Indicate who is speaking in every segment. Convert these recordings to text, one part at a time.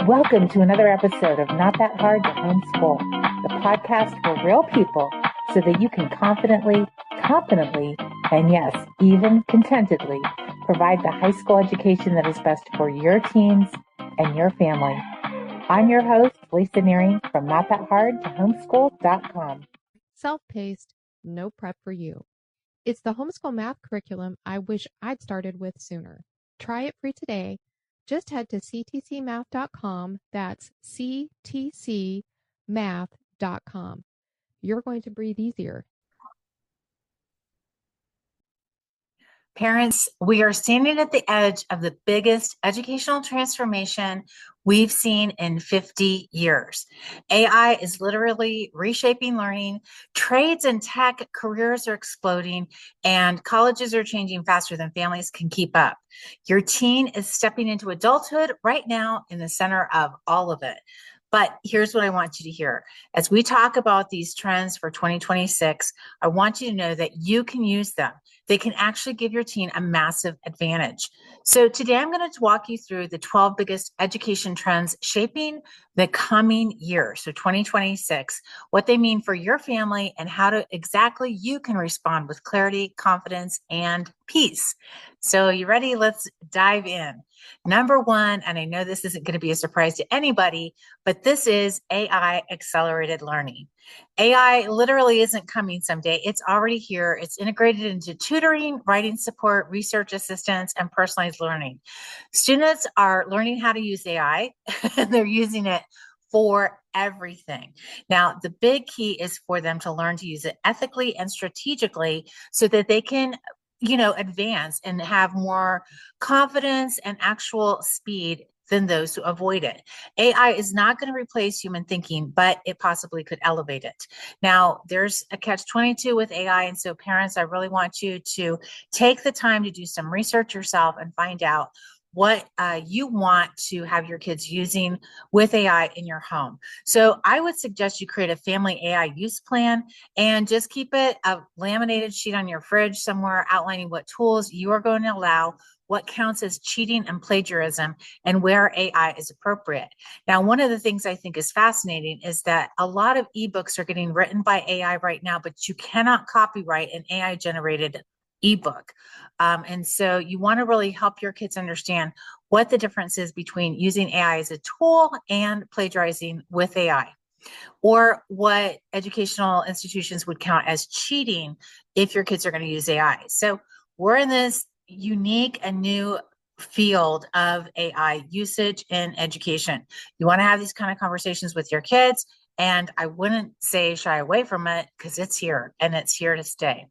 Speaker 1: Welcome to another episode of Not That Hard to Homeschool, the podcast for real people so that you can confidently, competently, and yes, even contentedly provide the high school education that is best for your teens and your family. I'm your host, Lisa Neary from NotThatHardToHomeschool.com.
Speaker 2: Self-paced, no prep for you. It's the homeschool math curriculum I wish I'd started with sooner. Try it free today. Just head to ctcmath.com. That's ctcmath.com. You're going to breathe easier.
Speaker 3: Parents, we are standing at the edge of the biggest educational transformation we've seen in 50 years. AI is literally reshaping learning. Trades and tech careers are exploding, and colleges are changing faster than families can keep up. Your teen is stepping into adulthood right now in the center of all of it. But here's what I want you to hear. As we talk about these trends for 2026, I want you to know that you can use them. They can actually give your teen a massive advantage. So today I'm going to walk you through the 12 biggest education trends shaping the coming year, so 2026, what they mean for your family and how to exactly you can respond with clarity, confidence, and peace. So you ready? Let's dive in. Number one, and I know this isn't going to be a surprise to anybody, but this is AI accelerated learning. AI literally isn't coming someday. It's already here. It's integrated into tutoring, writing support, research assistance, and personalized learning. Students are learning how to use AI, and they're using it for everything. Now, the big key is for them to learn to use it ethically and strategically so that they can advance and have more confidence and actual speed than those who avoid it. AI is not going to replace human thinking, but it possibly could elevate it. Now, there's a catch-22 with AI, and so parents, I really want you to take the time to do some research yourself and find out what you want to have your kids using with AI in your home. So I would suggest you create a family AI use plan and just keep it a laminated sheet on your fridge somewhere outlining what tools you are going to allow, what counts as cheating and plagiarism, and where AI is appropriate. Now, one of the things I think is fascinating is that a lot of ebooks are getting written by AI right now, but you cannot copyright an AI generated ebook. And so you want to really help your kids understand what the difference is between using AI as a tool and plagiarizing with AI, or what educational institutions would count as cheating if your kids are going to use AI. So we're in this unique and new field of AI usage in education. You want to have these kind of conversations with your kids, and I wouldn't say shy away from it because it's here and it's here to stay.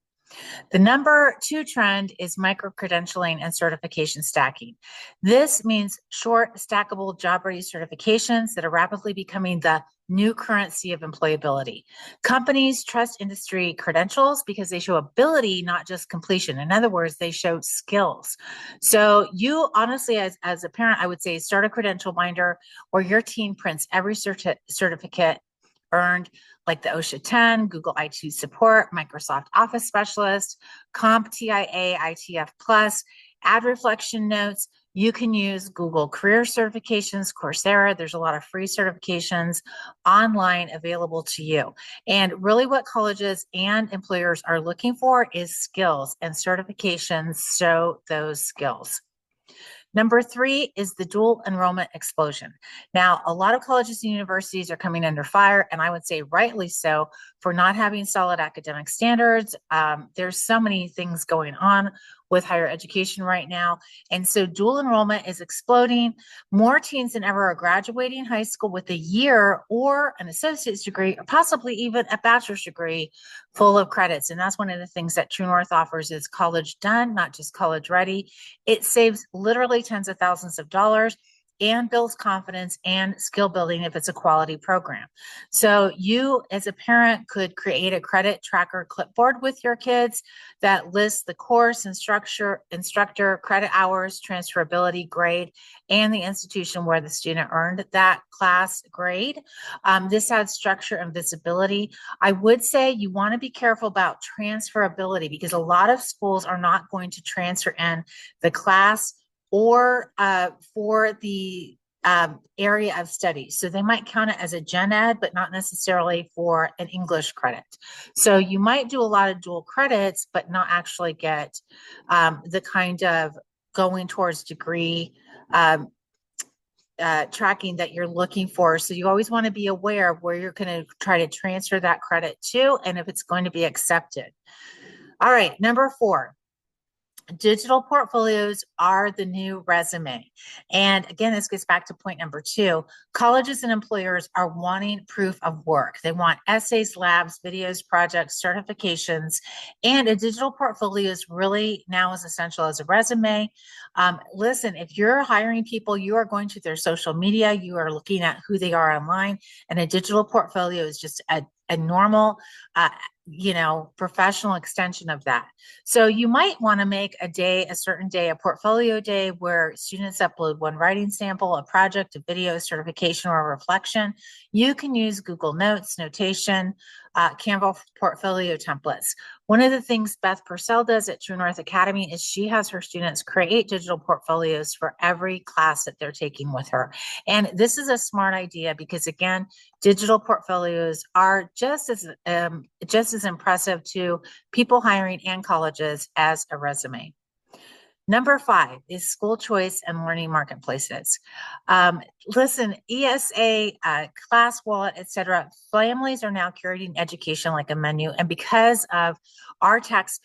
Speaker 3: The number 2 trend is micro-credentialing and certification stacking. This means short, stackable, job-ready certifications that are rapidly becoming the new currency of employability. Companies trust industry credentials because they show ability, not just completion. In other words, they show skills. So you honestly, as a parent, I would say start a credential binder where your teen prints every certificate earned, like the OSHA 10, Google IT support, Microsoft Office specialist, CompTIA, ITF Plus, add reflection notes. You can use Google career certifications, Coursera. There's a lot of free certifications online available to you. And really what colleges and employers are looking for is skills, and certifications show those skills. Number 3 is the dual enrollment explosion. Now, a lot of colleges and universities are coming under fire, and I would say rightly so, for not having solid academic standards. There's so many things going on with higher education right now. And so dual enrollment is exploding. More teens than ever are graduating high school with a year or an associate's degree, or possibly even a bachelor's degree full of credits. And that's one of the things that True North offers is college done, not just college ready. It saves literally tens of thousands of dollars and builds confidence and skill building if it's a quality program. So you as a parent could create a credit tracker clipboard with your kids that lists the course, instructor, credit hours, transferability, grade, and the institution where the student earned that class grade. This adds structure and visibility. I would say you want to be careful about transferability because a lot of schools are not going to transfer in the class or for the area of study. So they might count it as a gen ed, but not necessarily for an English credit. So you might do a lot of dual credits, but not actually get the kind of going towards degree tracking that you're looking for. So you always want to be aware of where you're going to try to transfer that credit to and if it's going to be accepted. All right, number 4. Digital portfolios are the new resume. And again, this gets back to point number 2. Colleges and employers are wanting proof of work. They want essays, labs, videos, projects, certifications, and a digital portfolio is really now as essential as a resume. Listen, if you're hiring people, you are going to their social media, you are looking at who they are online, and a digital portfolio is just a normal professional extension of that. So you might want to make a certain day, a portfolio day where students upload one writing sample, a project, a video, certification, or a reflection. You can use Google Notes, notation, Canva portfolio templates. One of the things Beth Purcell does at True North Academy is she has her students create digital portfolios for every class that they're taking with her. And this is a smart idea because, again, digital portfolios are just as impressive to people hiring and colleges as a resume. Number 5 is school choice and learning marketplaces. Listen, ESA, Class Wallet, etc. Families are now curating education like a menu, and because of our tax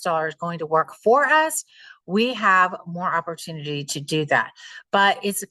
Speaker 3: dollars going to work for us, we have more opportunity to do that. But it's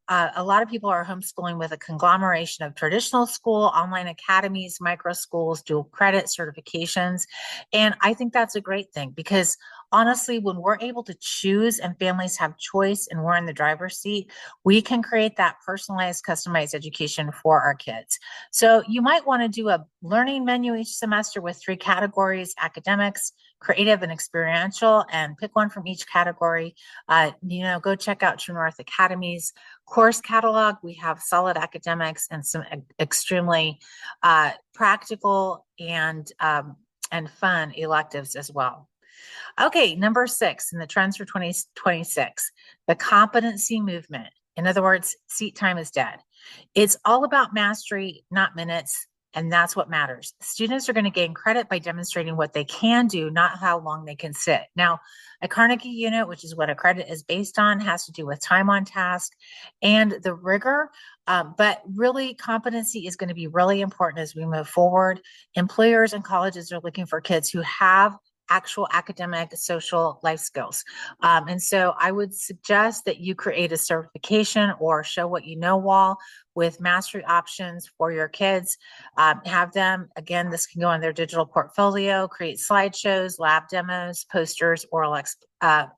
Speaker 3: a lot of people are homeschooling with a conglomeration of traditional school, online academies, micro schools, dual credit certifications. And I think that's a great thing because honestly, when we're able to choose and families have choice and we're in the driver's seat, we can create that personalized, customized education for our kids. So you might want to do a learning menu each semester with 3 categories: academics, creative, and experiential, and pick one from each category. Go check out True North Academy's course catalog. We have solid academics and some extremely practical and fun electives as well. Okay, number 6 in the trends for 2026, the competency movement. In other words, seat time is dead. It's all about mastery, not minutes. And that's what matters. Students are going to gain credit by demonstrating what they can do, not how long they can sit. Now, a Carnegie unit, which is what a credit is based on, has to do with time on task and the rigor. But really, competency is going to be really important as we move forward. Employers and colleges are looking for kids who have actual academic, social life skills. And so I would suggest that you create a certification or show what you know wall with mastery options for your kids. Have them, again, this can go on their digital portfolio, create slideshows, lab demos, posters, oral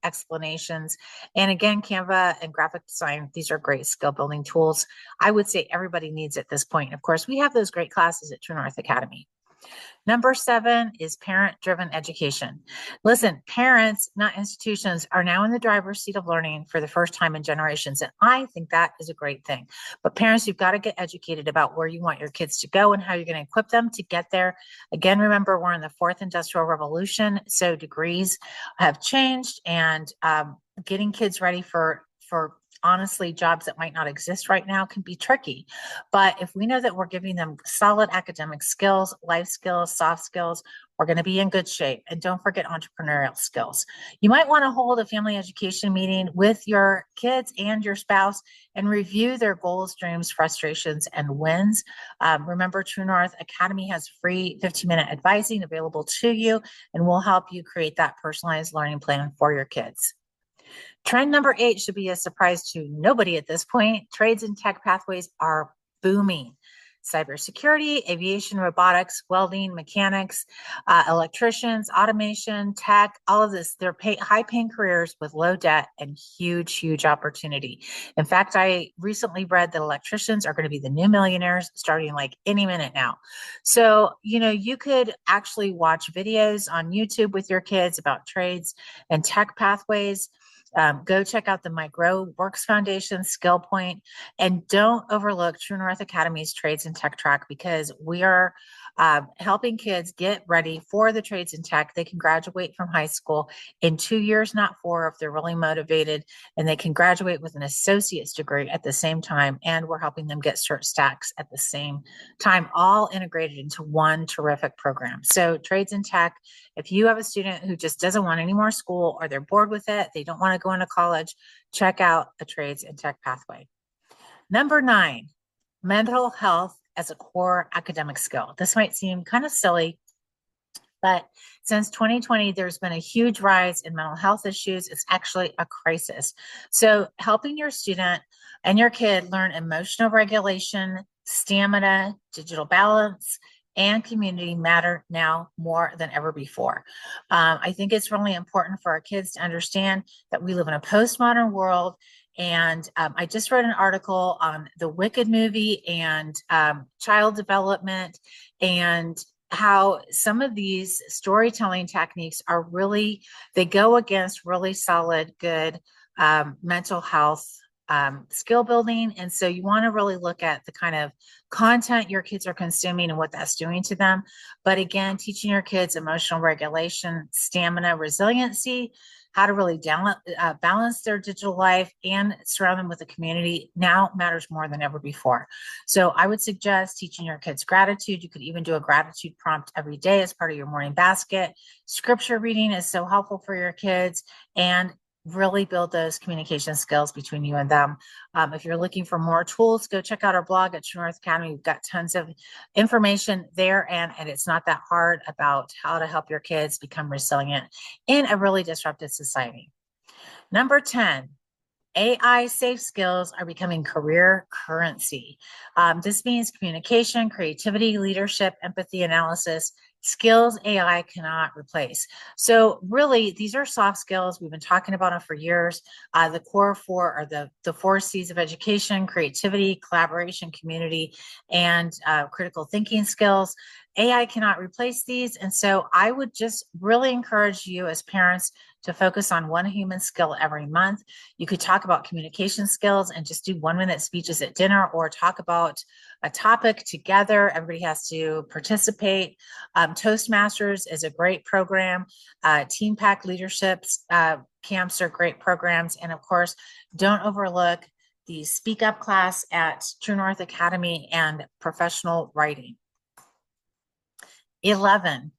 Speaker 3: explanations. And again, Canva and graphic design, these are great skill building tools. I would say everybody needs at this point. Of course, we have those great classes at True North Academy. Number 7 is parent-driven education. Listen, parents, not institutions, are now in the driver's seat of learning for the first time in generations. And I think that is a great thing. But parents, you've got to get educated about where you want your kids to go and how you're going to equip them to get there. Again, remember, we're in the 4th industrial revolution, so degrees have changed, and getting kids ready for honestly, jobs that might not exist right now can be tricky. But if we know that we're giving them solid academic skills, life skills, soft skills, we're going to be in good shape. And don't forget entrepreneurial skills. You might want to hold a family education meeting with your kids and your spouse and review their goals, dreams, frustrations, and wins. Remember, True North Academy has free 15-minute advising available to you, and we'll help you create that personalized learning plan for your kids. Trend number 8 should be a surprise to nobody at this point. Trades and tech pathways are booming. Cybersecurity, aviation, robotics, welding, mechanics, electricians, automation, tech, all of this, they're high-paying careers with low debt and huge, huge opportunity. In fact, I recently read that electricians are going to be the new millionaires starting like any minute now. So, you could actually watch videos on YouTube with your kids about trades and tech pathways. Go check out the My Grow Works Foundation, Skill Point, and don't overlook True North Academy's Trades and Tech Track, because we are helping kids get ready for the trades and tech. They can graduate from high school in 2 years, not 4, if they're really motivated, and they can graduate with an associate's degree at the same time. And we're helping them get cert stacks at the same time, all integrated into one terrific program. So trades and tech, if you have a student who just doesn't want any more school, or they're bored with it, they don't want to go into college, check out a trades and tech pathway. Number 9, mental health as a core academic skill. This might seem kind of silly, but since 2020, there's been a huge rise in mental health issues. It's actually a crisis. So helping your student and your kid learn emotional regulation, stamina, digital balance, and community matter now more than ever before. I think it's really important for our kids to understand that we live in a postmodern world. And I just wrote an article on the Wicked movie and child development, and how some of these storytelling techniques are really, they go against really solid, good mental health skill building. And so you want to really look at the kind of content your kids are consuming and what that's doing to them. But again, teaching your kids emotional regulation, stamina, resiliency, how to really balance their digital life and surround them with a community now matters more than ever before. So I would suggest teaching your kids gratitude. You could even do a gratitude prompt every day as part of your morning basket. Scripture reading is so helpful for your kids, and really build those communication skills between you and them. If you're looking for more tools, go check out our blog at True North Academy. We've got tons of information there, and it's not that hard about how to help your kids become resilient in a really disrupted society. Number 10, AI safe skills are becoming career currency. This means communication, creativity, leadership, empathy, analysis, skills AI cannot replace. So really, these are soft skills. We've been talking about them for years. The core 4 are the 4 C's of education: creativity, collaboration, community, and critical thinking skills. AI cannot replace these. And so I would just really encourage you as parents to focus on one human skill every month. You could talk about communication skills and just do 1-minute speeches at dinner, or talk about a topic together. Everybody has to participate. Toastmasters is a great program. Team Pack leaderships camps are great programs. And of course, don't overlook the Speak Up class at True North Academy and professional writing. 11.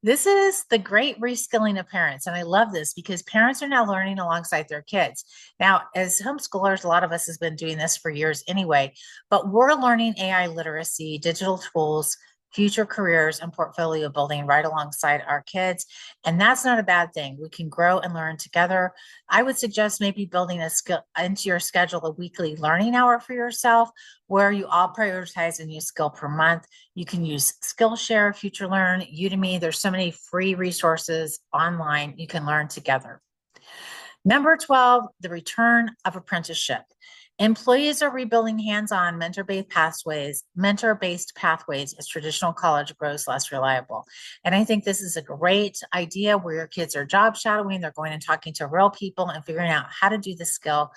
Speaker 3: This is the great reskilling of parents. And I love this because parents are now learning alongside their kids. Now, as homeschoolers, a lot of us has been doing this for years anyway, but we're learning AI literacy, digital tools, future careers, and portfolio building right alongside our kids. And that's not a bad thing. We can grow and learn together. I would suggest maybe building a skill into your schedule, a weekly learning hour for yourself, where you all prioritize a new skill per month. You can use Skillshare, FutureLearn, Udemy. There's so many free resources online you can learn together. Number 12, the return of apprenticeship. Employees are rebuilding hands-on mentor-based pathways as traditional college grows less reliable. And I think this is a great idea where your kids are job shadowing. They're going and talking to real people and figuring out how to do the skill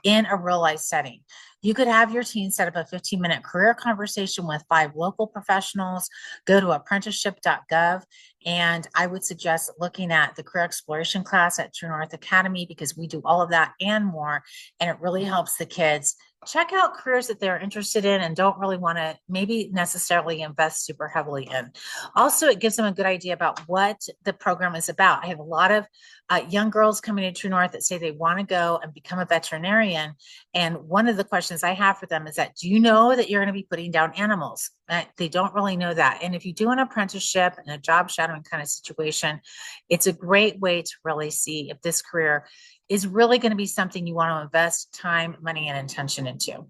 Speaker 3: in a real life setting. You could have your team set up a 15-minute career conversation with 5 local professionals. Go to apprenticeship.gov. And I would suggest looking at the career exploration class at True North Academy, because we do all of that and more. And it really helps the kids check out careers that they're interested in and don't really want to maybe necessarily invest super heavily in. Also, it gives them a good idea about what the program is about. I have a lot of young girls coming to True North that say they want to go and become a veterinarian. And one of the questions I have for them is that, do you know that you're going to be putting down animals? They don't really know that. And if you do an apprenticeship and a job shadowing kind of situation, it's a great way to really see if this career is really going to be something you want to invest time, money, and attention into.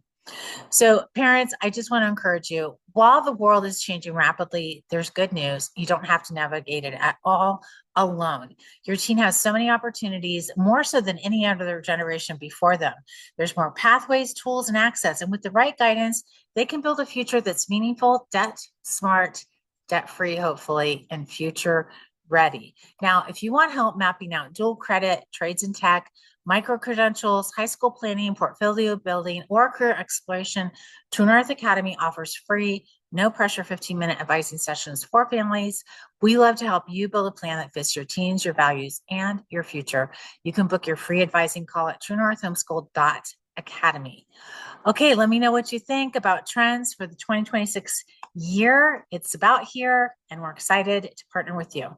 Speaker 3: So parents, I just want to encourage you, while the world is changing rapidly, there's good news. You don't have to navigate it at all alone. Your teen has so many opportunities, more so than any other generation before them. There's more pathways, tools, and access. And with the right guidance, they can build a future that's meaningful, debt smart, debt-free, hopefully, and future ready. Now, if you want help mapping out dual credit, trades and tech, micro-credentials, high school planning, portfolio building, or career exploration, True North Academy offers free, no-pressure 15-minute advising sessions for families. We love to help you build a plan that fits your teens, your values, and your future. You can book your free advising call at truenorthhomeschool.academy. Okay, let me know what you think about trends for the 2026 year. It's about here, and we're excited to partner with you.